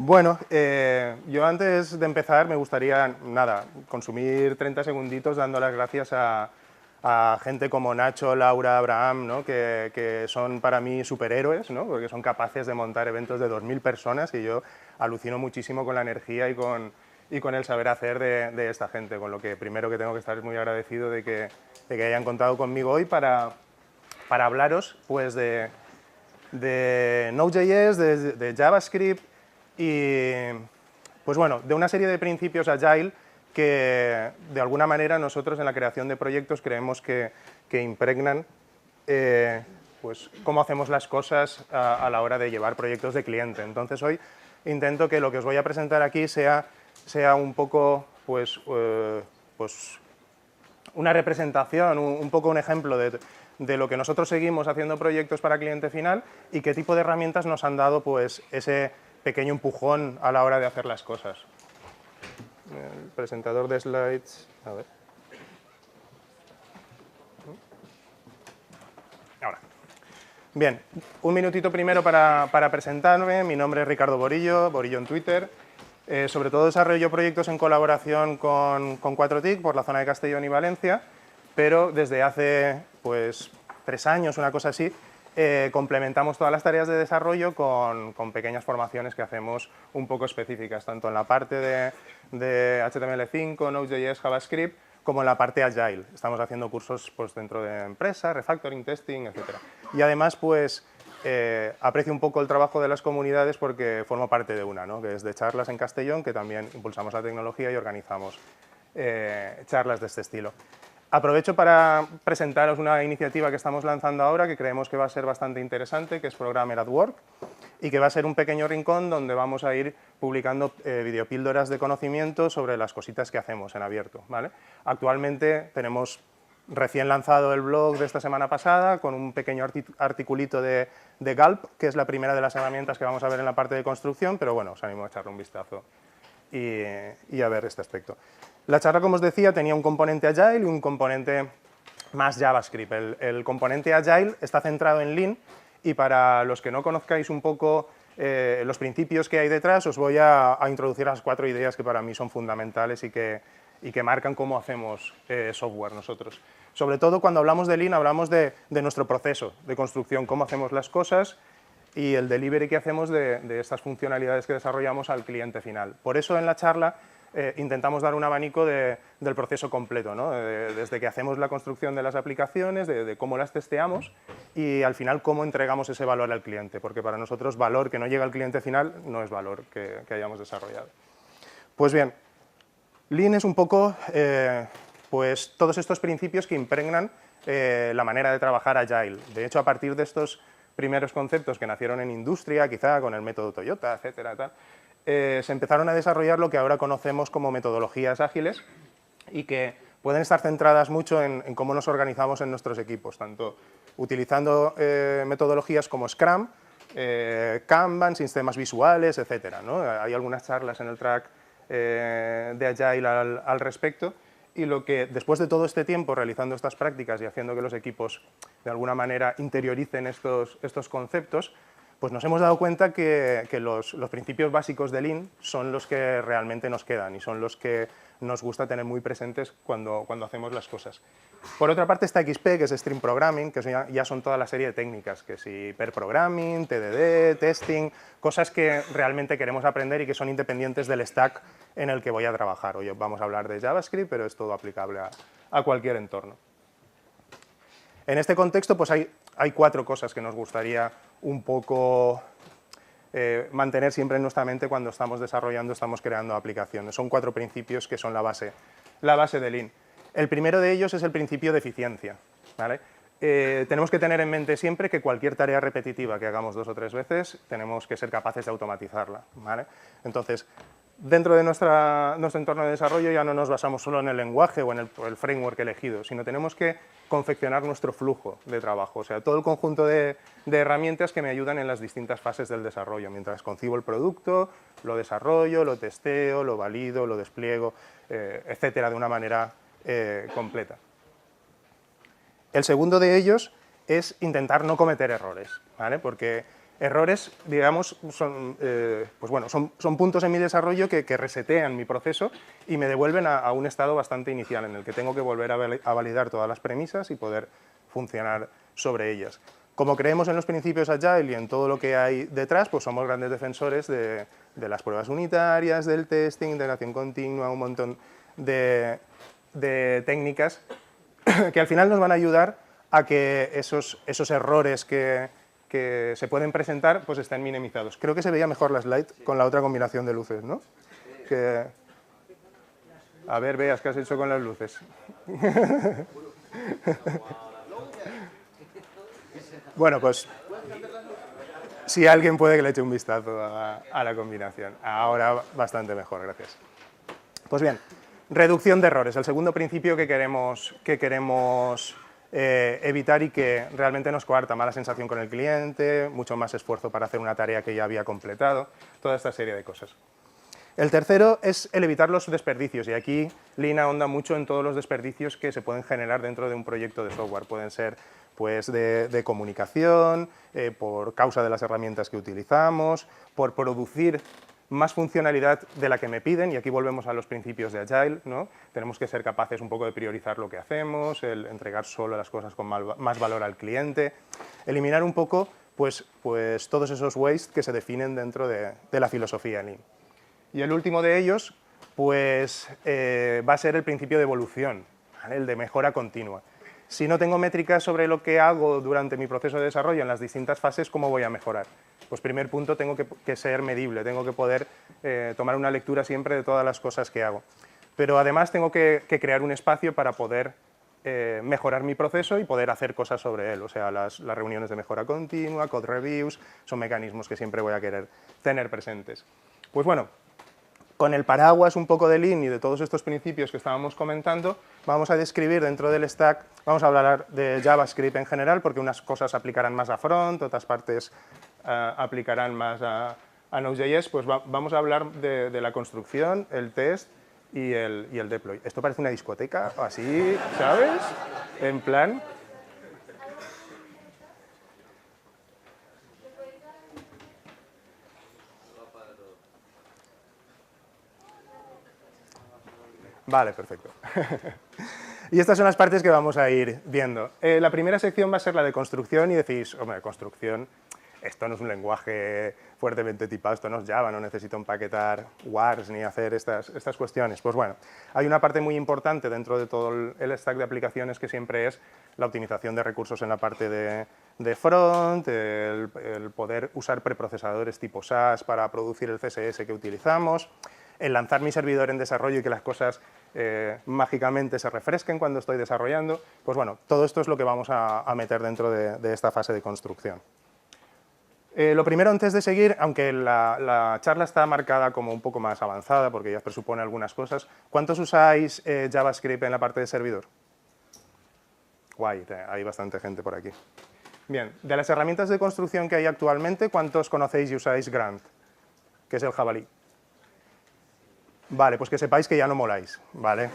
Bueno, yo antes de empezar me gustaría, nada, consumir 30 segunditos dando las gracias a gente como Nacho, Laura, Abraham, ¿no? que son para mí superhéroes, ¿no? Porque son capaces de montar eventos de 2000 personas y yo alucino muchísimo con la energía y con el saber hacer de esta gente, con lo que primero que tengo que estar es muy agradecido de que hayan contado conmigo hoy para hablaros pues, de Node.js, de JavaScript y pues bueno, de una serie de principios Agile que de alguna manera nosotros en la creación de proyectos creemos que impregnan pues, cómo hacemos las cosas a la hora de llevar proyectos de cliente. Entonces hoy intento que lo que os voy a presentar aquí sea un poco pues, una representación, un poco un ejemplo de lo que nosotros seguimos haciendo proyectos para cliente final y qué tipo de herramientas nos han dado pues, ese pequeño empujón a la hora de hacer las cosas. El presentador de slides, a ver. Ahora. Bien, un minutito primero para presentarme. Mi nombre es Ricardo Borillo, Borillo en Twitter. Sobre todo desarrollo proyectos en colaboración con 4TIC por la zona de Castellón y Valencia, pero desde hace pues, 3 años, una cosa así, complementamos todas las tareas de desarrollo con pequeñas formaciones que hacemos un poco específicas, tanto en la parte de HTML5, Node.js, JavaScript, como en la parte Agile. Estamos haciendo cursos pues, dentro de empresas, refactoring, testing, etc. Y además, pues, aprecio un poco el trabajo de las comunidades porque formo parte de una, ¿no? Que es de Charlas en Castellón, que también impulsamos la tecnología y organizamos charlas de este estilo. Aprovecho para presentaros una iniciativa que estamos lanzando ahora que creemos que va a ser bastante interesante, que es Programmer at Work, y que va a ser un pequeño rincón donde vamos a ir publicando videopíldoras de conocimiento sobre las cositas que hacemos en abierto, ¿vale? Actualmente tenemos recién lanzado el blog de esta semana pasada con un pequeño articulito de Gulp, que es la primera de las herramientas que vamos a ver en la parte de construcción, pero bueno, os animo a echarle un vistazo y a ver este aspecto. La charla, como os decía, tenía un componente Agile y un componente más JavaScript. El componente Agile está centrado en Lean y para los que no conozcáis un poco los principios que hay detrás, os voy a introducir las 4 ideas que para mí son fundamentales y que marcan cómo hacemos software nosotros. Sobre todo cuando hablamos de Lean, hablamos de nuestro proceso de construcción, cómo hacemos las cosas y el delivery que hacemos de estas funcionalidades que desarrollamos al cliente final. Por eso en la charla intentamos dar un abanico del proceso completo, ¿no? Desde que hacemos la construcción de las aplicaciones, de cómo las testeamos y al final cómo entregamos ese valor al cliente, porque para nosotros valor que no llega al cliente final no es valor que hayamos desarrollado. Pues bien, Lean es un poco pues, todos estos principios que impregnan la manera de trabajar Agile. De hecho, a partir de estos primeros conceptos que nacieron en industria, quizá con el método Toyota, etcétera, tal, se empezaron a desarrollar lo que ahora conocemos como metodologías ágiles y que pueden estar centradas mucho en cómo nos organizamos en nuestros equipos, tanto utilizando metodologías como Scrum, Kanban, sistemas visuales, etcétera, ¿no? Hay algunas charlas en el track de Agile al respecto y lo que después de todo este tiempo realizando estas prácticas y haciendo que los equipos de alguna manera interioricen estos conceptos, pues nos hemos dado cuenta que los principios básicos de Lean son los que realmente nos quedan y son los que nos gusta tener muy presentes cuando hacemos las cosas. Por otra parte está XP, que es Stream Programming, que ya son toda la serie de técnicas, que si Pair Programming, TDD, Testing, cosas que realmente queremos aprender y que son independientes del stack en el que voy a trabajar. Hoy vamos a hablar de JavaScript, pero es todo aplicable a cualquier entorno. En este contexto pues hay 4 cosas que nos gustaría un poco mantener siempre en nuestra mente cuando estamos desarrollando, estamos creando aplicaciones. Son 4 principios que son la base de Lean. El primero de ellos es el principio de eficiencia, ¿vale? Tenemos que tener en mente siempre que cualquier tarea repetitiva que hagamos 2 o 3 veces, tenemos que ser capaces de automatizarla, ¿vale? Entonces, dentro de nuestro entorno de desarrollo ya no nos basamos solo en el lenguaje o en el framework elegido, sino tenemos que confeccionar nuestro flujo de trabajo, o sea, todo el conjunto de herramientas que me ayudan en las distintas fases del desarrollo, mientras concibo el producto, lo desarrollo, lo testeo, lo valido, lo despliego, etcétera, de una manera completa. El segundo de ellos es intentar no cometer errores, ¿vale? Porque Errores, digamos, pues bueno, son puntos en mi desarrollo que resetean mi proceso y me devuelven a un estado bastante inicial en el que tengo que volver a validar todas las premisas y poder funcionar sobre ellas. Como creemos en los principios Agile y en todo lo que hay detrás, pues somos grandes defensores de las pruebas unitarias, del testing, integración continua, un montón de técnicas que al final nos van a ayudar a que esos errores que se pueden presentar pues estén minimizados. Creo que se veía mejor la slide con la otra combinación de luces, ¿no? A ver, veas qué has hecho con las luces. Bueno, pues si alguien puede que le eche un vistazo a la combinación. Ahora bastante mejor, gracias. Pues bien, reducción de errores, el segundo principio que queremos evitar y que realmente nos coarta mala sensación con el cliente, mucho más esfuerzo para hacer una tarea que ya había completado, toda esta serie de cosas. El tercero es el evitar los desperdicios, y aquí Lean ahonda mucho en todos los desperdicios que se pueden generar dentro de un proyecto de software. Pueden ser pues, de comunicación, por causa de las herramientas que utilizamos, por producir más funcionalidad de la que me piden, y aquí volvemos a los principios de Agile, ¿no? Tenemos que ser capaces un poco de priorizar lo que hacemos, el entregar solo las cosas con más valor al cliente, eliminar un poco pues todos esos waste que se definen dentro de la filosofía Lean. Y el último de ellos pues, va a ser el principio de evolución, ¿vale? El de mejora continua. Si no tengo métricas sobre lo que hago durante mi proceso de desarrollo en las distintas fases, ¿cómo voy a mejorar? Pues primer punto, tengo que ser medible, tengo que poder tomar una lectura siempre de todas las cosas que hago. Pero además tengo que crear un espacio para poder mejorar mi proceso y poder hacer cosas sobre él. O sea, las reuniones de mejora continua, code reviews, son mecanismos que siempre voy a querer tener presentes. Pues bueno, con el paraguas un poco de Lean y de todos estos principios que estábamos comentando, vamos a describir dentro del stack, vamos a hablar de JavaScript en general, porque unas cosas aplicarán más a front, otras partes aplicarán más a Node.js, pues vamos a hablar de la construcción, el test y el deploy. Esto parece una discoteca, así, ¿sabes? En plan... Vale, perfecto. Y estas son las partes que vamos a ir viendo. La primera sección va a ser la de construcción y decís, hombre, construcción, esto no es un lenguaje fuertemente tipado, esto no es Java, no necesito empaquetar wars ni hacer estas cuestiones. Pues bueno, hay una parte muy importante dentro de todo el stack de aplicaciones que siempre es la optimización de recursos en la parte de front, el poder usar preprocesadores tipo SAS para producir el CSS que utilizamos, el lanzar mi servidor en desarrollo y que las cosas mágicamente se refresquen cuando estoy desarrollando. Pues bueno, todo esto es lo que vamos a meter dentro de esta fase de construcción. Lo primero, antes de seguir, aunque la charla está marcada como un poco más avanzada, porque ya presupone algunas cosas, ¿cuántos usáis JavaScript en la parte de servidor? Guay, hay bastante gente por aquí. Bien, de las herramientas de construcción que hay actualmente, ¿cuántos conocéis y usáis Grunt? Que es el jabalí. Vale, pues que sepáis que ya no moláis, ¿vale?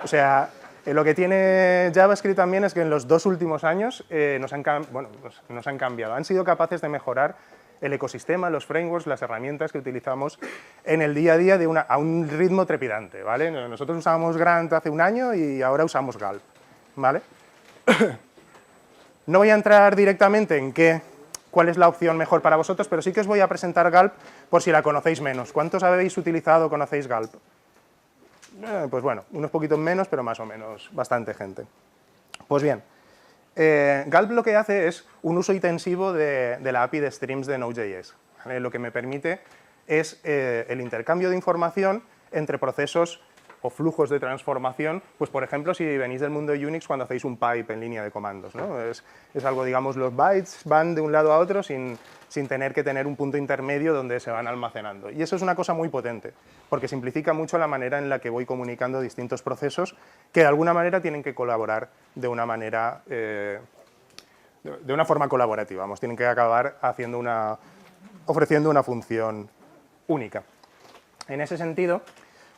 O sea, lo que tiene JavaScript también es que en los 2 últimos años nos han cambiado. Han sido capaces de mejorar el ecosistema, los frameworks, las herramientas que utilizamos en el día a día a un ritmo trepidante, ¿vale? Nosotros usábamos Grunt hace un año y ahora usamos Gulp, ¿vale? No voy a entrar directamente en cuál es la opción mejor para vosotros, pero sí que os voy a presentar Gulp por si la conocéis menos. ¿Cuántos habéis utilizado o conocéis Gulp? Pues bueno, unos poquitos menos, pero más o menos bastante gente. Pues bien, Gulp lo que hace es un uso intensivo de la API de streams de Node.js. ¿Vale? Lo que me permite es el intercambio de información entre procesos o flujos de transformación, pues por ejemplo, si venís del mundo de Unix cuando hacéis un pipe en línea de comandos, ¿no? Es algo, digamos, los bytes van de un lado a otro sin tener que tener un punto intermedio donde se van almacenando. Y eso es una cosa muy potente, porque simplifica mucho la manera en la que voy comunicando distintos procesos que de alguna manera tienen que colaborar de una manera, de una forma colaborativa, vamos, tienen que acabar ofreciendo una función única. En ese sentido,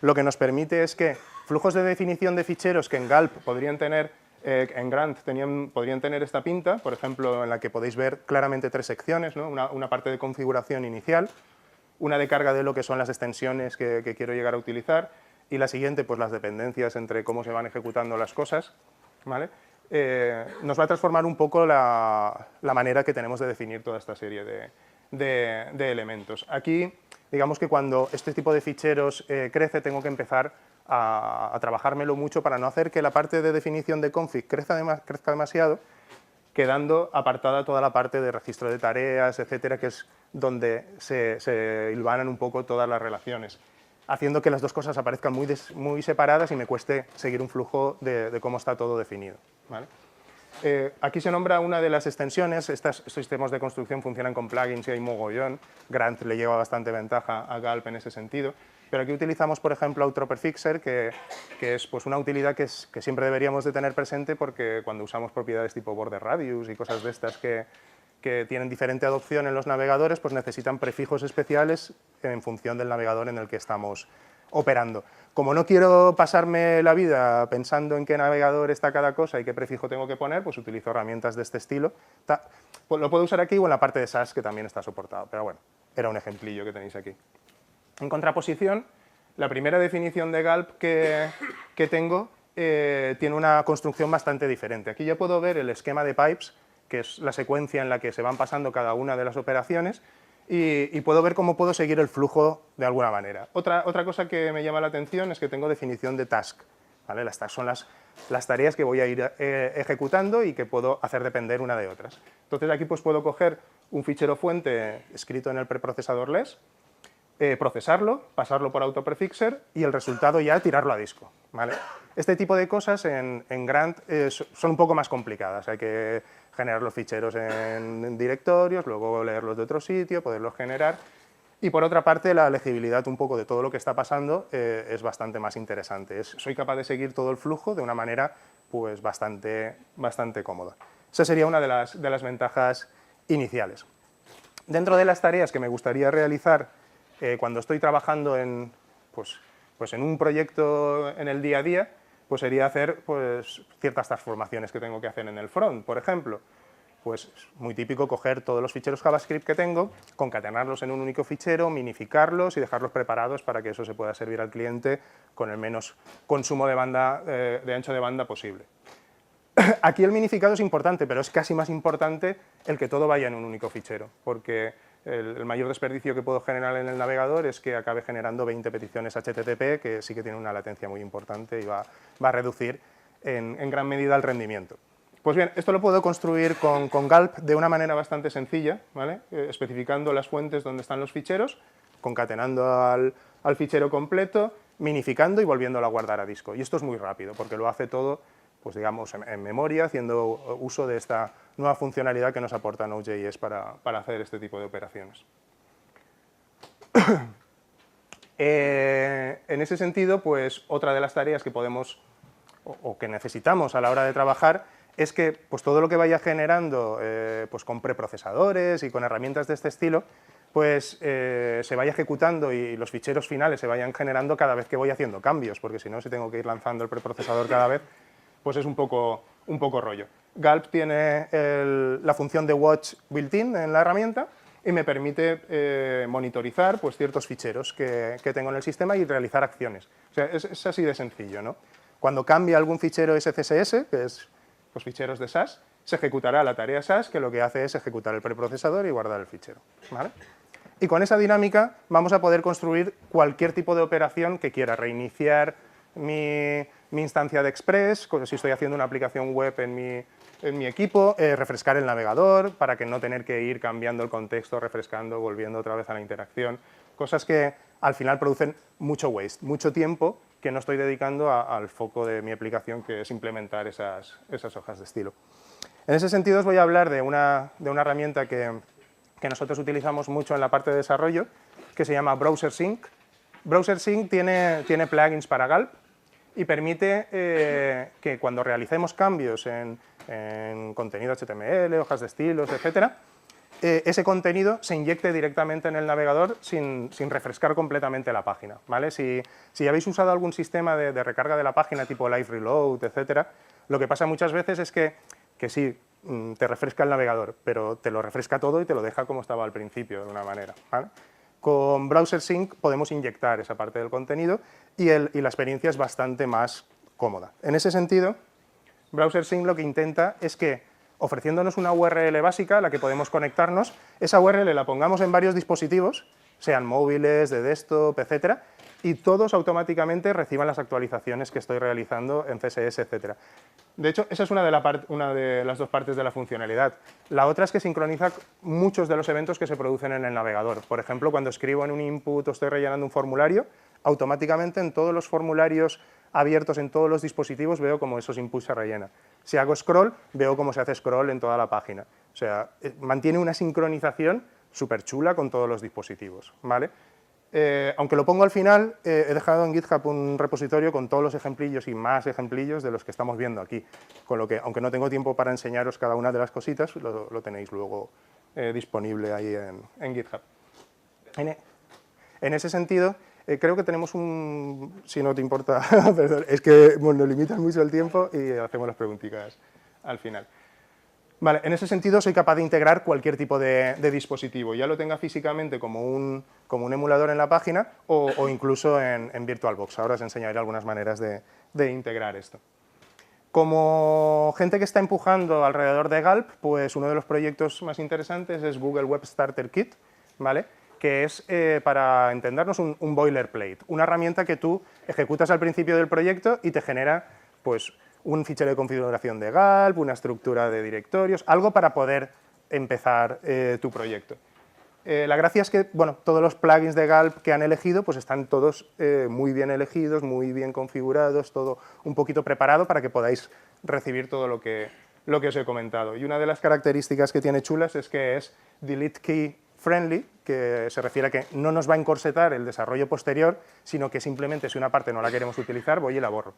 lo que nos permite es que flujos de definición de ficheros que en Gulp podrían tener En Grant podrían tener esta pinta, por ejemplo, en la que podéis ver claramente 3 secciones, ¿no? Una parte de configuración inicial, una de carga de lo que son las extensiones que quiero llegar a utilizar, y la siguiente, pues las dependencias entre cómo se van ejecutando las cosas, ¿vale? Nos va a transformar un poco la manera que tenemos de definir toda esta serie de elementos. Aquí, digamos que cuando este tipo de ficheros crece, tengo que empezar a trabajármelo mucho para no hacer que la parte de definición de config crezca demasiado, quedando apartada toda la parte de registro de tareas, etcétera, que es donde se hilvanan un poco todas las relaciones, haciendo que las dos cosas aparezcan muy separadas y me cueste seguir un flujo de cómo está todo definido, ¿vale? Aquí se nombra una de las extensiones. Estos sistemas de construcción funcionan con plugins y hay mogollón. Grant le lleva bastante ventaja a Gulp en ese sentido. Pero aquí utilizamos, por ejemplo, Autoprefixer, que es pues, una utilidad que siempre deberíamos de tener presente, porque cuando usamos propiedades tipo border radius y cosas de estas que tienen diferente adopción en los navegadores, pues necesitan prefijos especiales en función del navegador en el que estamos operando. Como no quiero pasarme la vida pensando en qué navegador está cada cosa y qué prefijo tengo que poner, pues utilizo herramientas de este estilo. Pues lo puedo usar aquí o en la parte de SAS, que también está soportado, pero bueno, era un ejemplillo que tenéis aquí. En contraposición, la primera definición de Gulp que tengo tiene una construcción bastante diferente. Aquí ya puedo ver el esquema de pipes, que es la secuencia en la que se van pasando cada una de las operaciones, y puedo ver cómo puedo seguir el flujo de alguna manera. Otra cosa que me llama la atención es que tengo definición de task, ¿vale? Las tasks son las tareas que voy a ir ejecutando y que puedo hacer depender una de otras. Entonces aquí pues puedo coger un fichero fuente escrito en el preprocesador LESS, procesarlo, pasarlo por Autoprefixer y el resultado ya tirarlo a disco, ¿vale? Este tipo de cosas en Grant son un poco más complicadas. Hay que generar los ficheros en directorios, luego leerlos de otro sitio, poderlos generar. Y por otra parte, la legibilidad un poco de todo lo que está pasando es bastante más interesante. Soy capaz de seguir todo el flujo de una manera pues, bastante cómoda. Esa sería una de las ventajas iniciales. Dentro de las tareas que me gustaría realizar cuando estoy trabajando en un proyecto en el día a día, pues sería hacer pues, ciertas transformaciones que tengo que hacer en el front. Por ejemplo, pues muy típico coger todos los ficheros JavaScript que tengo, concatenarlos en un único fichero, minificarlos y dejarlos preparados para que eso se pueda servir al cliente con el menos consumo de ancho de banda posible. Aquí el minificado es importante, pero es casi más importante el que todo vaya en un único fichero, porque el mayor desperdicio que puedo generar en el navegador es que acabe generando 20 peticiones HTTP, que sí que tiene una latencia muy importante y va a reducir en gran medida el rendimiento. Pues bien, esto lo puedo construir con Gulp de una manera bastante sencilla, ¿vale? Especificando las fuentes donde están los ficheros, concatenando al fichero completo, minificando y volviéndolo a guardar a disco. Y esto es muy rápido, porque lo hace todo pues digamos, en memoria, haciendo uso de esta nueva funcionalidad que nos aporta Node.js para hacer este tipo de operaciones. En ese sentido, pues otra de las tareas que podemos o que necesitamos a la hora de trabajar es que pues, todo lo que vaya generando pues, con preprocesadores y con herramientas de este estilo, pues se vaya ejecutando y los ficheros finales se vayan generando cada vez que voy haciendo cambios, porque si no, si tengo que ir lanzando el preprocesador cada vez, pues es un poco rollo. Gulp tiene la función de watch built-in en la herramienta y me permite monitorizar pues, ciertos ficheros que tengo en el sistema y realizar acciones. O sea, es así de sencillo, ¿no? Cuando cambia algún fichero SCSS, que es pues, ficheros de SAS, se ejecutará la tarea SAS, que lo que hace es ejecutar el preprocesador y guardar el fichero, ¿vale? Y con esa dinámica vamos a poder construir cualquier tipo de operación que quiera, reiniciar mi instancia de Express, si estoy haciendo una aplicación web en mi equipo, refrescar el navegador para que no tener que ir cambiando el contexto, refrescando, volviendo otra vez a la interacción, cosas que al final producen mucho waste, mucho tiempo que no estoy dedicando al foco de mi aplicación, que es implementar esas hojas de estilo. En ese sentido os voy a hablar de una herramienta que nosotros utilizamos mucho en la parte de desarrollo, que se llama BrowserSync. BrowserSync tiene plugins para Gulp y permite que cuando realicemos cambios en contenido HTML, hojas de estilos, etcétera, ese contenido se inyecte directamente en el navegador sin refrescar completamente la página, ¿vale? Si habéis usado algún sistema de recarga de la página tipo Live Reload, etcétera, lo que pasa muchas veces es que sí, te refresca el navegador, pero te lo refresca todo y te lo deja como estaba al principio, de una manera, ¿vale? Con Browser Sync podemos inyectar esa parte del contenido y la experiencia es bastante más cómoda. En ese sentido, Browser Sync lo que intenta es que, ofreciéndonos una URL básica a la que podemos conectarnos, esa URL la pongamos en varios dispositivos, sean móviles, de desktop, etcétera, y todos automáticamente reciban las actualizaciones que estoy realizando en CSS, etcétera. De hecho, esa es una de las dos partes de la funcionalidad. La otra es que sincroniza muchos de los eventos que se producen en el navegador. Por ejemplo, cuando escribo en un input o estoy rellenando un formulario, automáticamente en todos los formularios abiertos en todos los dispositivos veo cómo esos inputs se rellenan. Si hago scroll, veo cómo se hace scroll en toda la página. O sea, mantiene una sincronización súper chula con todos los dispositivos, ¿vale? Aunque lo pongo al final, he dejado en GitHub un repositorio con todos los ejemplillos y más ejemplillos de los que estamos viendo aquí, con lo que, aunque no tengo tiempo para enseñaros cada una de las cositas, lo tenéis luego disponible ahí en GitHub. En ese sentido, creo que tenemos si no te importa, perdón, es que nos limitan mucho el tiempo y hacemos las preguntitas al final. Vale, en ese sentido soy capaz de integrar cualquier tipo de dispositivo, ya lo tenga físicamente como un emulador en la página o incluso en VirtualBox. Ahora os enseñaré algunas maneras de integrar esto. Como gente que está empujando alrededor de Gulp, pues uno de los proyectos más interesantes es Google Web Starter Kit, ¿vale? Que es, para entendernos, un boilerplate, una herramienta que tú ejecutas al principio del proyecto y te genera, pues, un fichero de configuración de Gulp, una estructura de directorios, algo para poder empezar tu proyecto. La gracia es que, bueno, todos los plugins de Gulp que han elegido, pues están todos muy bien elegidos, muy bien configurados, todo un poquito preparado para que podáis recibir todo lo que os he comentado. Y una de las características que tiene chulas es que es delete key friendly, que se refiere a que no nos va a encorsetar el desarrollo posterior, sino que simplemente si una parte no la queremos utilizar, voy y la borro,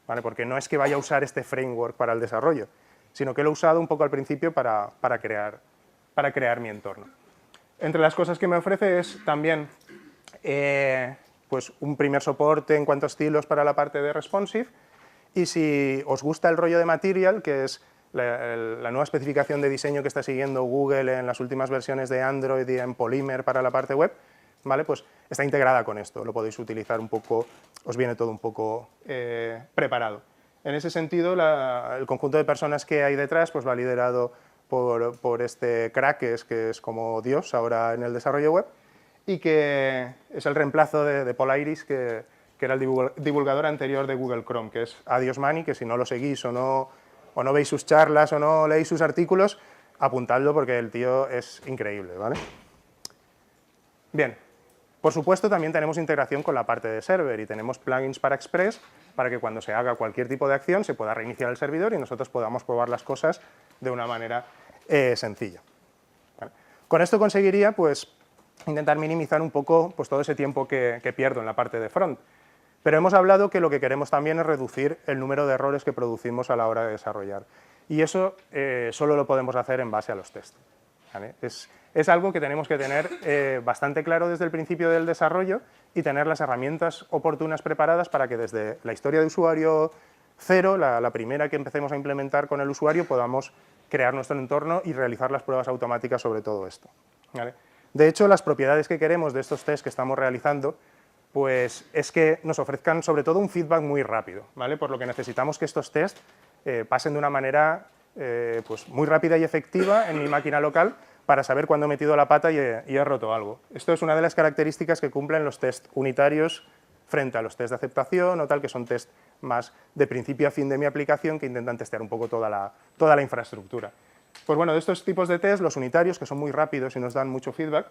¿vale? Porque no es que vaya a usar este framework para el desarrollo, sino que lo he usado un poco al principio para crear mi entorno. Entre las cosas que me ofrece es también pues un primer soporte en cuanto a estilos para la parte de responsive, y si os gusta el rollo de Material, que es la nueva especificación de diseño que está siguiendo Google en las últimas versiones de Android y en Polymer para la parte web, ¿vale? Pues está integrada con esto, lo podéis utilizar un poco, os viene todo un poco preparado. En ese sentido, el conjunto de personas que hay detrás pues va liderado por este crack que es como Dios ahora en el desarrollo web y que es el reemplazo de Paul Iris, que era el divulgador anterior de Google Chrome, que es Adios Mani, que si no lo seguís o no veis sus charlas o no leéis sus artículos, apuntadlo porque el tío es increíble, ¿vale? Bien, por supuesto también tenemos integración con la parte de server y tenemos plugins para Express para que cuando se haga cualquier tipo de acción se pueda reiniciar el servidor y nosotros podamos probar las cosas de una manera sencilla. ¿Vale? Con esto conseguiría pues, intentar minimizar un poco pues, todo ese tiempo que pierdo en la parte de front. Pero hemos hablado que lo que queremos también es reducir el número de errores que producimos a la hora de desarrollar. Y eso solo lo podemos hacer en base a los tests, ¿vale? Es algo que tenemos que tener bastante claro desde el principio del desarrollo y tener las herramientas oportunas preparadas para que desde la historia de usuario cero, la primera que empecemos a implementar con el usuario, podamos crear nuestro entorno y realizar las pruebas automáticas sobre todo esto, ¿vale? De hecho, las propiedades que queremos de estos tests que estamos realizando pues es que nos ofrezcan sobre todo un feedback muy rápido, ¿vale? Por lo que necesitamos que estos tests pasen de una manera pues muy rápida y efectiva en mi máquina local para saber cuándo he metido la pata y he roto algo. Esto es una de las características que cumplen los tests unitarios frente a los tests de aceptación o tal, que son tests más de principio a fin de mi aplicación que intentan testear un poco toda la infraestructura. Pues bueno, de estos tipos de tests, los unitarios, que son muy rápidos y nos dan mucho feedback,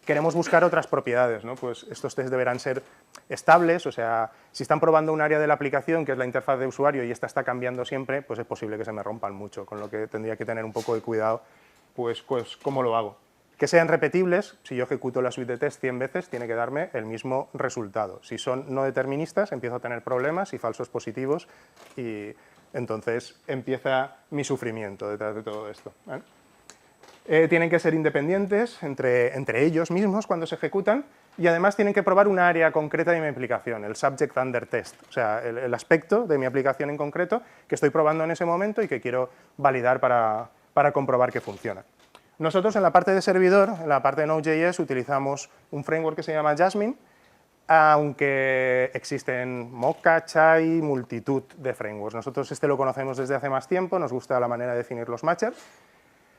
queremos buscar otras propiedades, ¿no? Pues estos tests deberán ser estables, o sea, si están probando un área de la aplicación, que es la interfaz de usuario, y esta está cambiando siempre, pues es posible que se me rompan mucho, con lo que tendría que tener un poco de cuidado, pues cómo lo hago. Que sean repetibles, si yo ejecuto la suite de test 100 veces, tiene que darme el mismo resultado. Si son no deterministas, empiezo a tener problemas y falsos positivos, y entonces empieza mi sufrimiento detrás de todo esto, ¿vale? Tienen que ser independientes entre ellos mismos cuando se ejecutan y además tienen que probar una área concreta de mi aplicación, el subject under test, o sea, el aspecto de mi aplicación en concreto que estoy probando en ese momento y que quiero validar para comprobar que funciona. Nosotros en la parte de servidor, en la parte de Node.js, utilizamos un framework que se llama Jasmine, aunque existen Mocha, Chai, multitud de frameworks. Nosotros este lo conocemos desde hace más tiempo, nos gusta la manera de definir los matchers,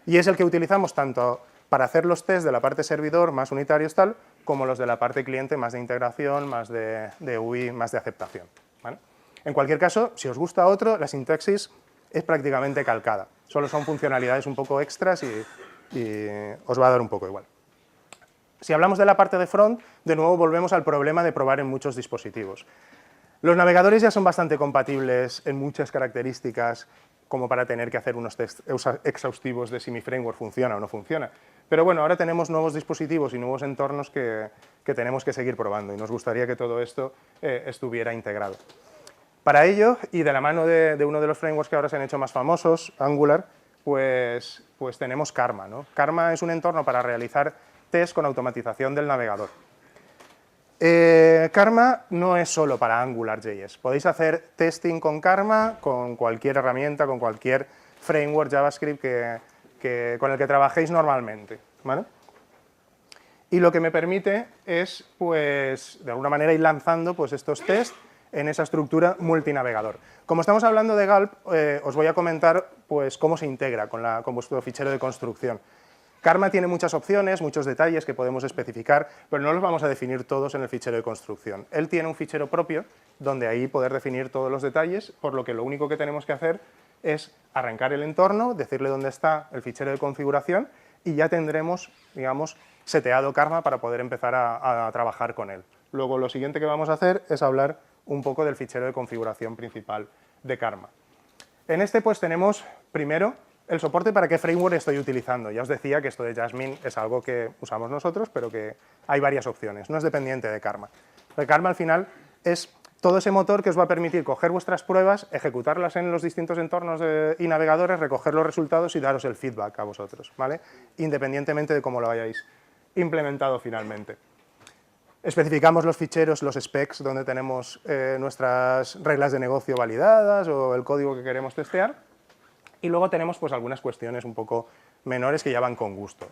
y es el que utilizamos tanto para hacer los tests de la parte servidor, más unitarios tal, como los de la parte cliente, más de integración, más de UI, más de aceptación, ¿vale? En cualquier caso, si os gusta otro, la sintaxis es prácticamente calcada. Solo son funcionalidades un poco extras y os va a dar un poco igual. Si hablamos de la parte de front, de nuevo volvemos al problema de probar en muchos dispositivos. Los navegadores ya son bastante compatibles en muchas características como para tener que hacer unos tests exhaustivos de si mi framework funciona o no funciona. Pero bueno, ahora tenemos nuevos dispositivos y nuevos entornos que tenemos que seguir probando y nos gustaría que todo esto estuviera integrado. Para ello, y de la mano de uno de los frameworks que ahora se han hecho más famosos, Angular, pues tenemos Karma, ¿no? Karma es un entorno para realizar test con automatización del navegador. Karma no es solo para AngularJS. Podéis hacer testing con Karma, con cualquier herramienta, con cualquier framework JavaScript con el que trabajéis normalmente, ¿vale? Y lo que me permite es, pues, de alguna manera ir lanzando pues, estos tests en esa estructura multinavegador. Como estamos hablando de Gulp, os voy a comentar pues, cómo se integra con vuestro fichero de construcción. Karma tiene muchas opciones, muchos detalles que podemos especificar, pero no los vamos a definir todos en el fichero de construcción. Él tiene un fichero propio donde ahí poder definir todos los detalles, por lo que lo único que tenemos que hacer es arrancar el entorno, decirle dónde está el fichero de configuración y ya tendremos, digamos, seteado Karma para poder empezar a trabajar con él. Luego lo siguiente que vamos a hacer es hablar un poco del fichero de configuración principal de Karma. En este pues tenemos primero el soporte para qué framework estoy utilizando. Ya os decía que esto de Jasmine es algo que usamos nosotros, pero que hay varias opciones, no es dependiente de Karma. Porque Karma al final es todo ese motor que os va a permitir coger vuestras pruebas, ejecutarlas en los distintos entornos y navegadores, recoger los resultados y daros el feedback a vosotros, ¿vale? Independientemente de cómo lo hayáis implementado finalmente. Especificamos los ficheros, los specs, donde tenemos nuestras reglas de negocio validadas o el código que queremos testear. Y luego tenemos pues, algunas cuestiones un poco menores que ya van con gusto,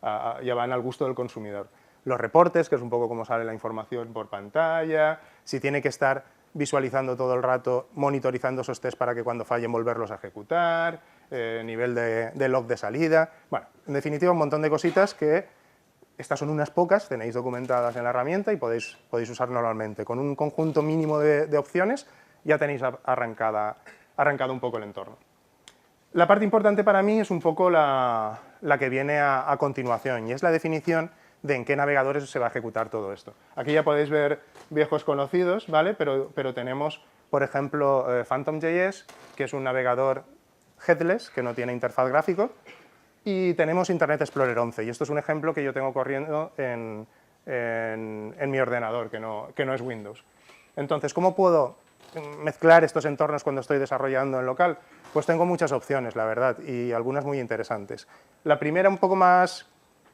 ya van al gusto del consumidor. Los reportes, que es un poco como sale la información por pantalla, si tiene que estar visualizando todo el rato, monitorizando esos tests para que cuando fallen volverlos a ejecutar, nivel de log de salida. Bueno, en definitiva un montón de cositas que estas son unas pocas, tenéis documentadas en la herramienta y podéis usar normalmente. Con un conjunto mínimo de opciones ya tenéis arrancado un poco el entorno. La parte importante para mí es un poco la que viene a continuación y es la definición de en qué navegadores se va a ejecutar todo esto. Aquí ya podéis ver viejos conocidos, ¿vale? Pero tenemos, por ejemplo, Phantom.js, que es un navegador headless, que no tiene interfaz gráfico, y tenemos Internet Explorer 11, y esto es un ejemplo que yo tengo corriendo en mi ordenador, que no es Windows. Entonces, ¿cómo puedo mezclar estos entornos cuando estoy desarrollando en local? Pues tengo muchas opciones, la verdad, y algunas muy interesantes. La primera, un poco más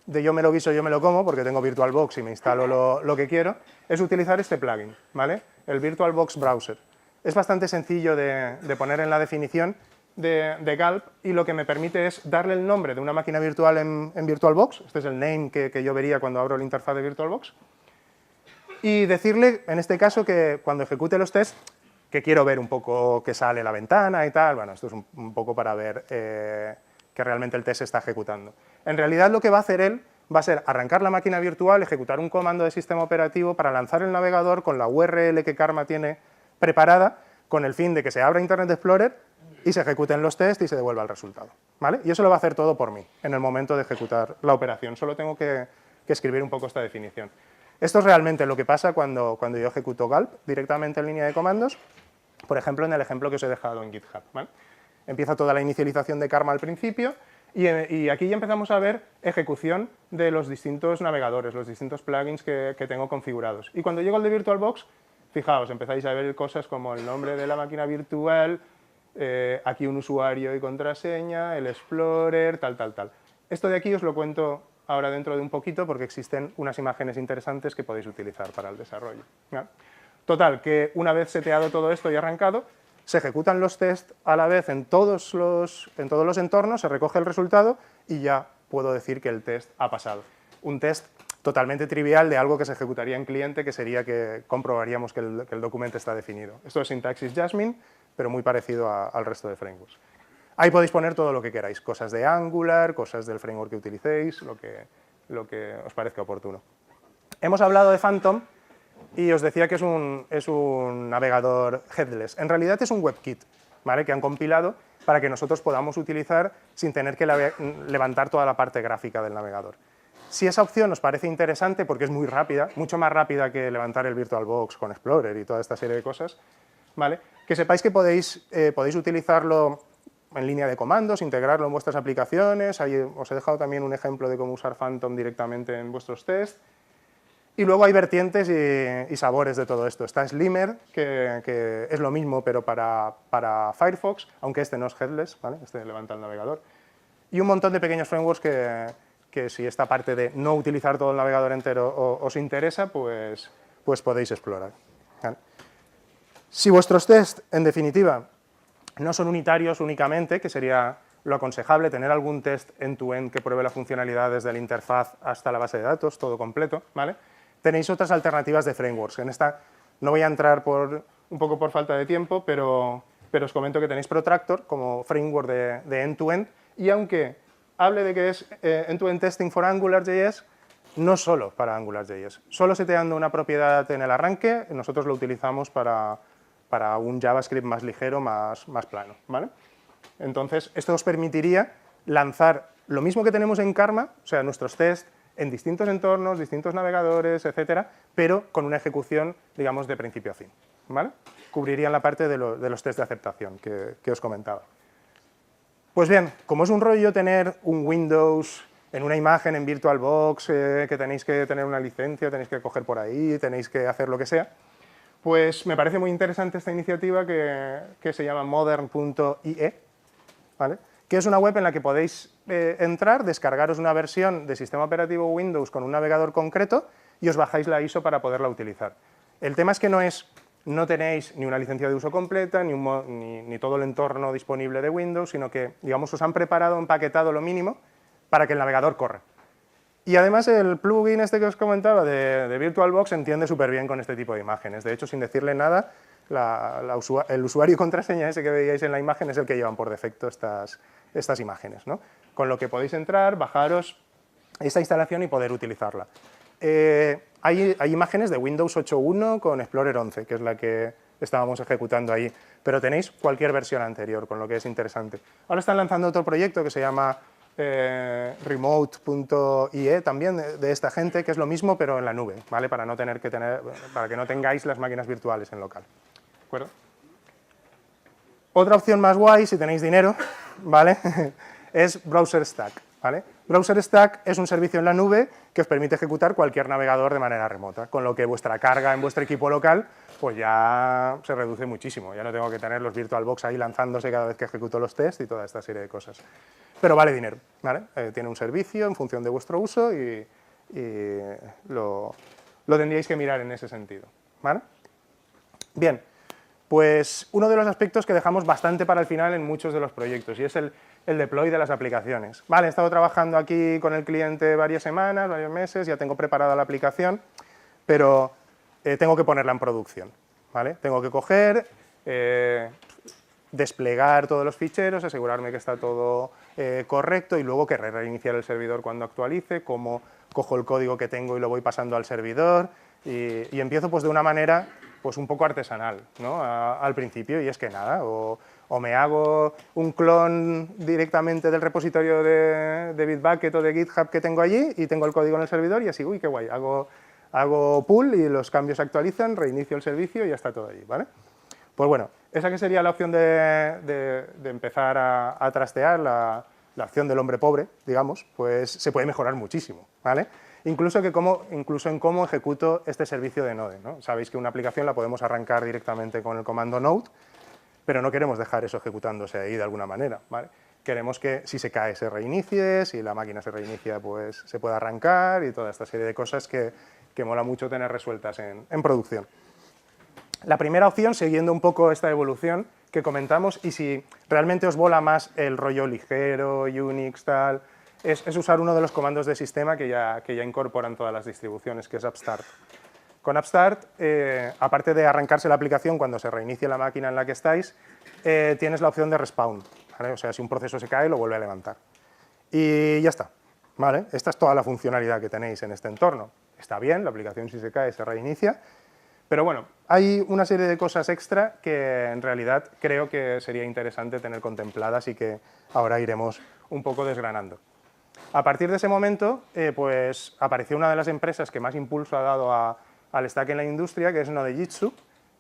de yo me lo guiso, yo me lo como, porque tengo VirtualBox y me instalo lo que quiero, es utilizar este plugin, ¿vale? El VirtualBox Browser. Es bastante sencillo de poner en la definición de Gulp y lo que me permite es darle el nombre de una máquina virtual en VirtualBox, este es el name que yo vería cuando abro la interfaz de VirtualBox, y decirle, en este caso, que cuando ejecute los tests, que quiero ver un poco que sale la ventana y tal, bueno, esto es un poco para ver que realmente el test se está ejecutando. En realidad lo que va a hacer él va a ser arrancar la máquina virtual, ejecutar un comando de sistema operativo para lanzar el navegador con la URL que Karma tiene preparada, con el fin de que se abra Internet Explorer y se ejecuten los tests y se devuelva el resultado, ¿vale? Y eso lo va a hacer todo por mí, en el momento de ejecutar la operación. Solo tengo que escribir un poco esta definición. Esto es realmente lo que pasa cuando yo ejecuto Gulp directamente en línea de comandos, por ejemplo, en el ejemplo que os he dejado en GitHub, ¿vale? Empieza toda la inicialización de Karma al principio y aquí ya empezamos a ver ejecución de los distintos navegadores, los distintos plugins que tengo configurados. Y cuando llego al de VirtualBox, fijaos, empezáis a ver cosas como el nombre de la máquina virtual, aquí un usuario y contraseña, el Explorer, tal. Esto de aquí os lo cuento ahora dentro de un poquito porque existen unas imágenes interesantes que podéis utilizar para el desarrollo, ¿no? Total, que una vez seteado todo esto y arrancado, se ejecutan los tests a la vez en todos los entornos, se recoge el resultado y ya puedo decir que el test ha pasado. Un test totalmente trivial de algo que se ejecutaría en cliente, que sería que comprobaríamos que el documento está definido. Esto es sintaxis Jasmine, pero muy parecido al resto de frameworks. Ahí podéis poner todo lo que queráis, cosas de Angular, cosas del framework que utilicéis, lo que os parezca oportuno. Hemos hablado de Phantom y os decía que es un navegador headless. En realidad es un WebKit, ¿vale?, que han compilado para que nosotros podamos utilizar sin tener que levantar toda la parte gráfica del navegador. Si esa opción os parece interesante, porque es muy rápida, mucho más rápida que levantar el VirtualBox con Explorer y toda esta serie de cosas, ¿vale?, que sepáis que podéis utilizarlo en línea de comandos, integrarlo en vuestras aplicaciones. Ahí os he dejado también un ejemplo de cómo usar Phantom directamente en vuestros tests. Y luego hay vertientes y sabores de todo esto. Está Slimmer, que es lo mismo, pero para Firefox, aunque este no es headless, ¿vale?, este levanta el navegador. Y un montón de pequeños frameworks que si esta parte de no utilizar todo el navegador entero os interesa, pues podéis explorar, ¿vale? Si vuestros tests, en definitiva, no son unitarios únicamente, que sería lo aconsejable, tener algún test end-to-end que pruebe la funcionalidad desde la interfaz hasta la base de datos, todo completo, ¿vale? Tenéis otras alternativas de frameworks. En esta no voy a entrar un poco por falta de tiempo, pero os comento que tenéis Protractor como framework de end-to-end, y aunque hable de que es end-to-end testing for AngularJS, no solo para AngularJS. Solo seteando una propiedad en el arranque, nosotros lo utilizamos para un JavaScript más ligero, más plano, ¿vale? Entonces, esto os permitiría lanzar lo mismo que tenemos en Karma, o sea, nuestros tests en distintos entornos, distintos navegadores, etcétera, pero con una ejecución, digamos, de principio a fin, ¿vale? Cubrirían la parte de los tests de aceptación que os comentaba. Pues bien, como es un rollo tener un Windows en una imagen en VirtualBox, que tenéis que tener una licencia, tenéis que coger por ahí, tenéis que hacer lo que sea, pues me parece muy interesante esta iniciativa que se llama modern.ie, ¿vale?, que es una web en la que podéis entrar, descargaros una versión de sistema operativo Windows con un navegador concreto y os bajáis la ISO para poderla utilizar. El tema es que no tenéis ni una licencia de uso completa, ni todo el entorno disponible de Windows, sino que, digamos, os han preparado, empaquetado lo mínimo para que el navegador corra. Y además el plugin este que os comentaba de VirtualBox entiende súper bien con este tipo de imágenes. De hecho, sin decirle nada, el usuario y contraseña ese que veíais en la imagen es el que llevan por defecto estas imágenes, ¿no? Con lo que podéis entrar, bajaros esta instalación y poder utilizarla. Hay imágenes de Windows 8.1 con Explorer 11, que es la que estábamos ejecutando ahí, pero tenéis cualquier versión anterior, con lo que es interesante. Ahora están lanzando otro proyecto que se llama remote.ie, también de esta gente, que es lo mismo pero en la nube, ¿vale?, para que no tengáis las máquinas virtuales en local, ¿de acuerdo? Otra opción más guay, si tenéis dinero, ¿vale?, es BrowserStack, ¿vale? BrowserStack es un servicio en la nube que os permite ejecutar cualquier navegador de manera remota, con lo que vuestra carga en vuestro equipo local pues ya se reduce muchísimo. Ya no tengo que tener los VirtualBox ahí lanzándose cada vez que ejecuto los tests y toda esta serie de cosas. Pero vale dinero, ¿vale? Tiene un servicio en función de vuestro uso y lo tendríais que mirar en ese sentido, ¿vale? Bien, pues uno de los aspectos que dejamos bastante para el final en muchos de los proyectos, y es el deploy de las aplicaciones. Vale, he estado trabajando aquí con el cliente varias semanas, varios meses, ya tengo preparada la aplicación, pero tengo que ponerla en producción, ¿vale? Tengo que coger, desplegar todos los ficheros, asegurarme que está todo correcto y luego querré reiniciar el servidor cuando actualice, cómo cojo el código que tengo y lo voy pasando al servidor y empiezo pues de una manera pues un poco artesanal, ¿no? Al principio, y es que nada, o me hago un clon directamente del repositorio de Bitbucket o de GitHub que tengo allí y tengo el código en el servidor y así, uy, qué guay, hago pull y los cambios se actualizan, reinicio el servicio y ya está todo allí, ¿vale? Pues bueno, esa que sería la opción de empezar a trastear, la opción del hombre pobre, digamos, pues se puede mejorar muchísimo, ¿vale? Incluso en cómo ejecuto este servicio de Node, ¿no? Sabéis que una aplicación la podemos arrancar directamente con el comando node, pero no queremos dejar eso ejecutándose ahí de alguna manera, ¿vale? queremos que si se cae se reinicie, si la máquina se reinicia pues se pueda arrancar y toda esta serie de cosas que mola mucho tener resueltas en producción. La primera opción, siguiendo un poco esta evolución que comentamos, y si realmente os mola más el rollo ligero, Unix, tal, es usar uno de los comandos de sistema que ya incorporan todas las distribuciones, que es Upstart. Con Upstart, aparte de arrancarse la aplicación cuando se reinicie la máquina en la que estáis, tienes la opción de respawn, ¿vale? O sea, si un proceso se cae, lo vuelve a levantar. Y ya está, ¿vale? Esta es toda la funcionalidad que tenéis en este entorno. Está bien, la aplicación si se cae se reinicia, pero bueno, hay una serie de cosas extra que en realidad creo que sería interesante tener contempladas y que ahora iremos un poco desgranando. A partir de ese momento, pues apareció una de las empresas que más impulso ha dado al stack en la industria, que es Nodejitsu,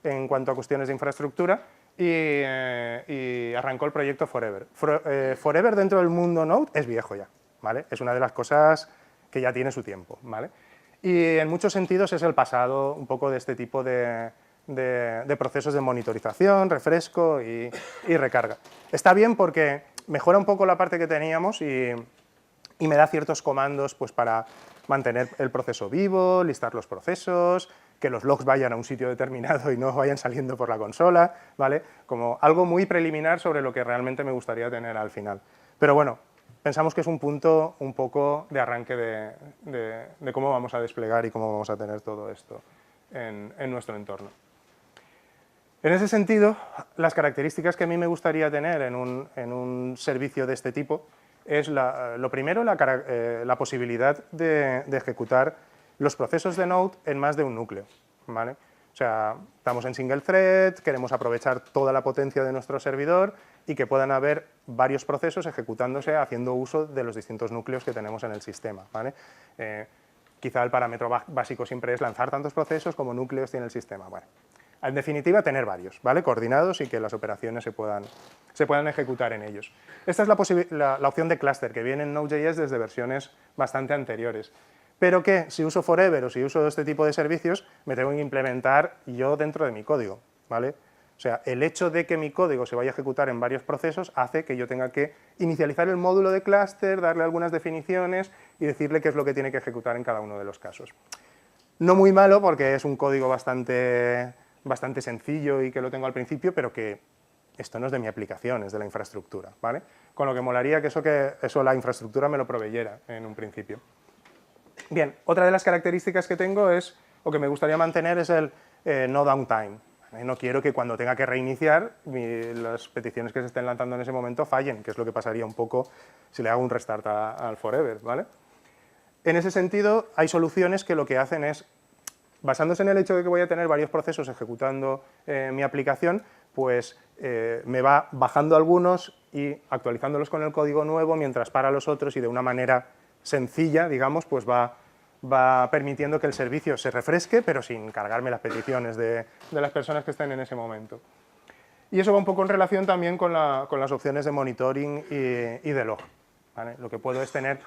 en cuanto a cuestiones de infraestructura, y arrancó el proyecto Forever. Forever dentro del mundo Node es viejo ya, ¿vale? Es una de las cosas que ya tiene su tiempo, ¿vale? Y en muchos sentidos es el pasado un poco de este tipo de procesos de monitorización, refresco y recarga. Está bien porque mejora un poco la parte que teníamos y me da ciertos comandos pues, para mantener el proceso vivo, listar los procesos, que los logs vayan a un sitio determinado y no vayan saliendo por la consola, ¿vale? Como algo muy preliminar sobre lo que realmente me gustaría tener al final. Pero bueno, pensamos que es un punto un poco de arranque de cómo vamos a desplegar y cómo vamos a tener todo esto en nuestro entorno. En ese sentido, las características que a mí me gustaría tener en un servicio de este tipo es, lo primero, la posibilidad de ejecutar los procesos de Node en más de un núcleo, ¿vale? O sea, estamos en single thread, queremos aprovechar toda la potencia de nuestro servidor y que puedan haber varios procesos ejecutándose haciendo uso de los distintos núcleos que tenemos en el sistema, ¿vale? Quizá el parámetro básico siempre es lanzar tantos procesos como núcleos tiene el sistema. Bueno, en definitiva, tener varios, ¿vale? Coordinados y que las operaciones se puedan ejecutar en ellos. Esta es la opción de clúster que viene en Node.js desde versiones bastante anteriores, pero que si uso Forever o si uso este tipo de servicios, me tengo que implementar yo dentro de mi código, ¿vale? O sea, el hecho de que mi código se vaya a ejecutar en varios procesos hace que yo tenga que inicializar el módulo de clúster, darle algunas definiciones y decirle qué es lo que tiene que ejecutar en cada uno de los casos. No muy malo porque es un código bastante sencillo y que lo tengo al principio, pero que esto no es de mi aplicación, es de la infraestructura, ¿vale? Con lo que molaría que eso la infraestructura me lo proveyera en un principio. Bien, otra de las características que tengo es, o que me gustaría mantener, es el no downtime. No quiero que cuando tenga que reiniciar las peticiones que se estén lanzando en ese momento fallen, que es lo que pasaría un poco si le hago un restart al Forever, ¿vale? En ese sentido, hay soluciones que lo que hacen es, basándose en el hecho de que voy a tener varios procesos ejecutando mi aplicación, pues me va bajando algunos y actualizándolos con el código nuevo, mientras para los otros y de una manera sencilla, digamos, pues va permitiendo que el servicio se refresque, pero sin cargarme las peticiones de las personas que estén en ese momento. Y eso va un poco en relación también con las opciones de monitoring y de log, ¿vale? Lo que puedo es tener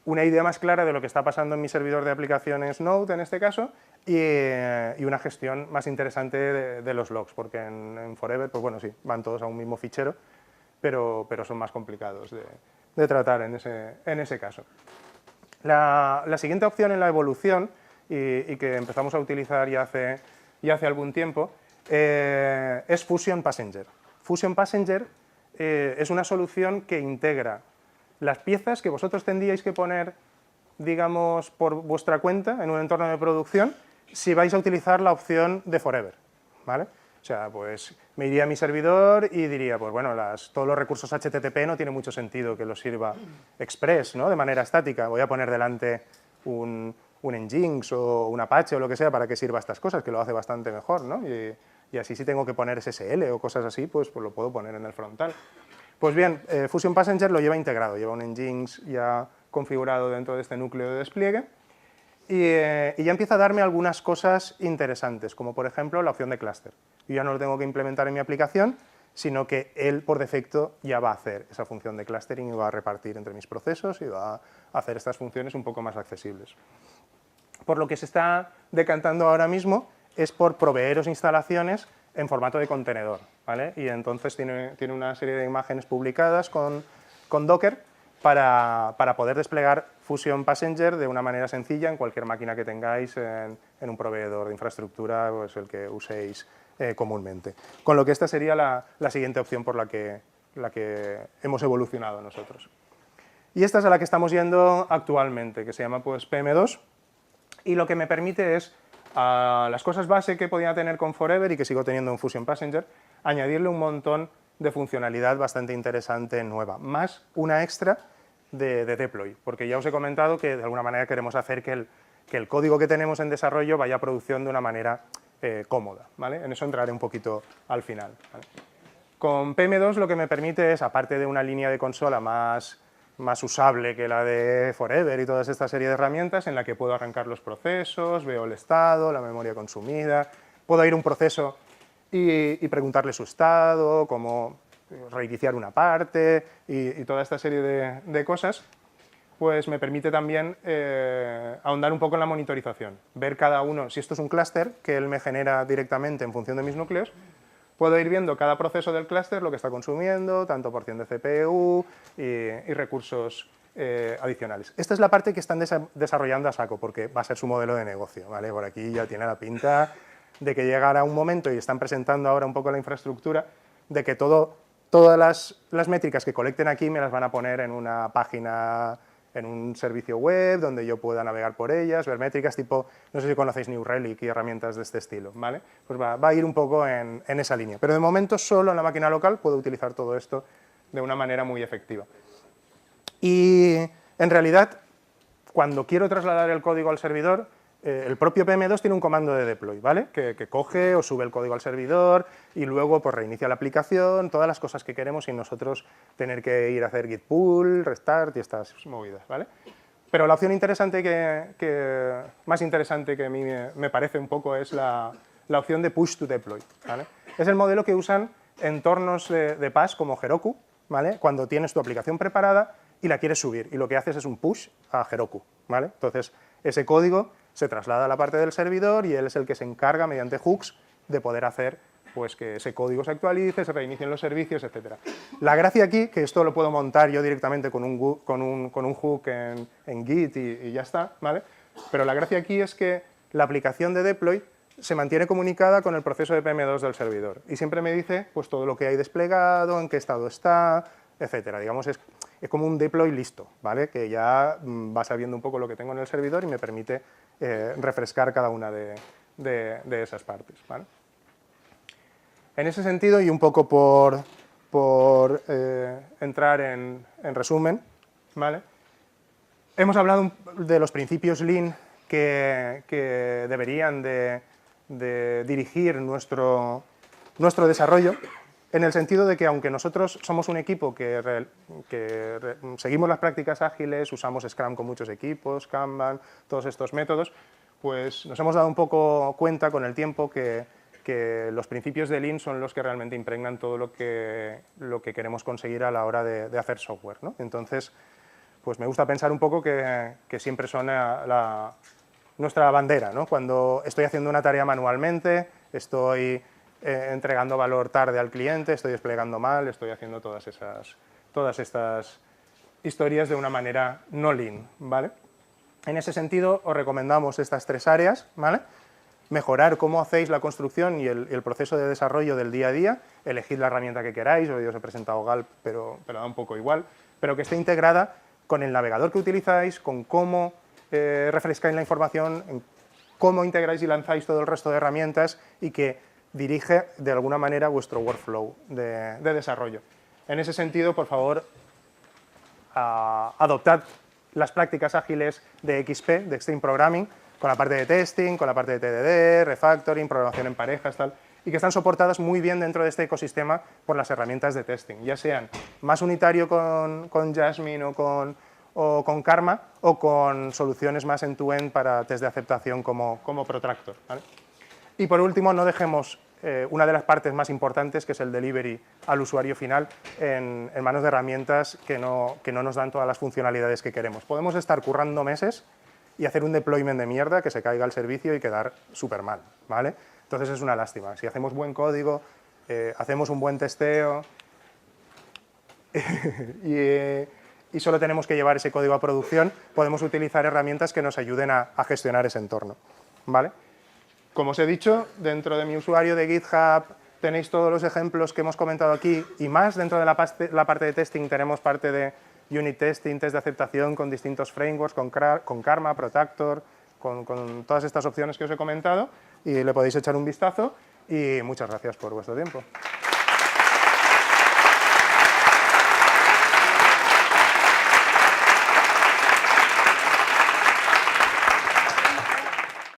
una idea más clara de lo que está pasando en mi servidor de aplicaciones Node, en este caso, y una gestión más interesante de los logs, porque en Forever, pues bueno, sí, van todos a un mismo fichero, pero son más complicados de tratar en ese caso. La siguiente opción en la evolución, y que empezamos a utilizar ya hace algún tiempo, es Fusion Passenger. Fusion Passenger es una solución que integra las piezas que vosotros tendríais que poner, digamos, por vuestra cuenta en un entorno de producción si vais a utilizar la opción de Forever, ¿vale? O sea, pues me iría a mi servidor y diría, pues bueno, todos los recursos HTTP no tiene mucho sentido que los sirva Express, ¿no? De manera estática. Voy a poner delante un Nginx o un Apache o lo que sea para que sirva estas cosas, que lo hace bastante mejor, ¿no? Y así si tengo que poner SSL o cosas así, pues lo puedo poner en el frontal. Pues bien, Fusion Passenger lo lleva integrado, lleva un Nginx ya configurado dentro de este núcleo de despliegue y ya empieza a darme algunas cosas interesantes, como por ejemplo la opción de clúster. Yo ya no lo tengo que implementar en mi aplicación, sino que él por defecto ya va a hacer esa función de clustering y va a repartir entre mis procesos y va a hacer estas funciones un poco más accesibles. Por lo que se está decantando ahora mismo es por proveeros instalaciones en formato de contenedor, ¿vale? Y entonces tiene una serie de imágenes publicadas con con Docker para poder desplegar Fusion Passenger de una manera sencilla en cualquier máquina que tengáis en un proveedor de infraestructura, pues el que uséis comúnmente. Con lo que esta sería la siguiente opción por la que hemos evolucionado nosotros. Y esta es a la que estamos yendo actualmente, que se llama pues PM2, y lo que me permite es a las cosas base que podía tener con Forever y que sigo teniendo en Fusion Passenger, añadirle un montón de funcionalidad bastante interesante nueva, más una extra de deploy, porque ya os he comentado que de alguna manera queremos hacer que el código que tenemos en desarrollo vaya a producción de una manera cómoda, ¿vale? En eso entraré un poquito al final, ¿vale? Con PM2 lo que me permite es, aparte de una línea de consola más usable que la de Forever y toda esta serie de herramientas, en la que puedo arrancar los procesos, veo el estado, la memoria consumida, puedo ir a un proceso y preguntarle su estado, cómo reiniciar una parte y toda esta serie de cosas, pues me permite también ahondar un poco en la monitorización, ver cada uno, si esto es un clúster que él me genera directamente en función de mis núcleos, puedo ir viendo cada proceso del clúster, lo que está consumiendo, tanto porción de CPU y recursos adicionales. Esta es la parte que están desarrollando a saco, porque va a ser su modelo de negocio, ¿vale? Por aquí ya tiene la pinta de que llegará un momento, y están presentando ahora un poco la infraestructura, de que todas las métricas que colecten aquí me las van a poner en una página, en un servicio web, donde yo pueda navegar por ellas, ver métricas tipo, no sé si conocéis New Relic y herramientas de este estilo, ¿vale? Pues va a ir un poco en esa línea. Pero de momento solo en la máquina local puedo utilizar todo esto de una manera muy efectiva. Y en realidad, cuando quiero trasladar el código al servidor, el propio PM2 tiene un comando de deploy, ¿vale? Que coge o sube el código al servidor y luego pues reinicia la aplicación, todas las cosas que queremos sin nosotros tener que ir a hacer git pull, restart y estas movidas, ¿vale? Pero la opción interesante más interesante que a mí me parece un poco es la opción de push to deploy, ¿vale? Es el modelo que usan entornos de PaaS como Heroku, ¿vale? Cuando tienes tu aplicación preparada y la quieres subir, y lo que haces es un push a Heroku, ¿vale? Entonces, ese código se traslada a la parte del servidor y él es el que se encarga, mediante hooks, de poder hacer pues, que ese código se actualice, se reinicien los servicios, etc. La gracia aquí, que esto lo puedo montar yo directamente con un hook en Git y ya está, ¿vale? Pero la gracia aquí es que la aplicación de deploy se mantiene comunicada con el proceso de PM2 del servidor y siempre me dice pues, todo lo que hay desplegado, en qué estado está, etc. Digamos, es como un deploy listo, ¿vale? Que ya va sabiendo un poco lo que tengo en el servidor y me permite refrescar cada una de esas partes, ¿vale? En ese sentido, y un poco por entrar en resumen, ¿vale? Hemos hablado de los principios Lean que deberían de dirigir nuestro desarrollo, en el sentido de que aunque nosotros somos un equipo que seguimos las prácticas ágiles, usamos Scrum con muchos equipos, Kanban, todos estos métodos, pues nos hemos dado un poco cuenta con el tiempo que los principios de Lean son los que realmente impregnan todo lo que queremos conseguir a la hora de hacer software, ¿no? Entonces, pues me gusta pensar un poco que siempre son nuestra bandera, ¿no? Cuando estoy haciendo una tarea manualmente, estoy entregando valor tarde al cliente, estoy desplegando mal, estoy haciendo todas estas historias de una manera no Lean, ¿vale? En ese sentido, os recomendamos estas 3 áreas, ¿vale? Mejorar cómo hacéis la construcción y el proceso de desarrollo del día a día, elegid la herramienta que queráis, hoy os he presentado Galp, pero da un poco igual, pero que esté integrada con el navegador que utilizáis, con cómo refrescáis la información, en cómo integráis y lanzáis todo el resto de herramientas y que dirige de alguna manera vuestro workflow de desarrollo. En ese sentido, por favor, adoptad las prácticas ágiles de XP, de Extreme Programming, con la parte de testing, con la parte de TDD, refactoring, programación en parejas, tal, y que están soportadas muy bien dentro de este ecosistema por las herramientas de testing, ya sean más unitario con Jasmine o con Karma, o con soluciones más end-to-end para test de aceptación como Protractor, ¿vale? Y por último, no dejemos una de las partes más importantes, que es el delivery al usuario final, en manos de herramientas que no nos dan todas las funcionalidades que queremos. Podemos estar currando meses y hacer un deployment de mierda, que se caiga el servicio y quedar súper mal, ¿vale? Entonces es una lástima. Si hacemos buen código, hacemos un buen testeo, y solo tenemos que llevar ese código a producción, podemos utilizar herramientas que nos ayuden a gestionar ese entorno, ¿vale? Como os he dicho, dentro de mi usuario de GitHub tenéis todos los ejemplos que hemos comentado aquí y más. Dentro de la parte de testing tenemos parte de unit testing, test de aceptación con distintos frameworks, con Karma, Protector, con todas estas opciones que os he comentado, y le podéis echar un vistazo y muchas gracias por vuestro tiempo.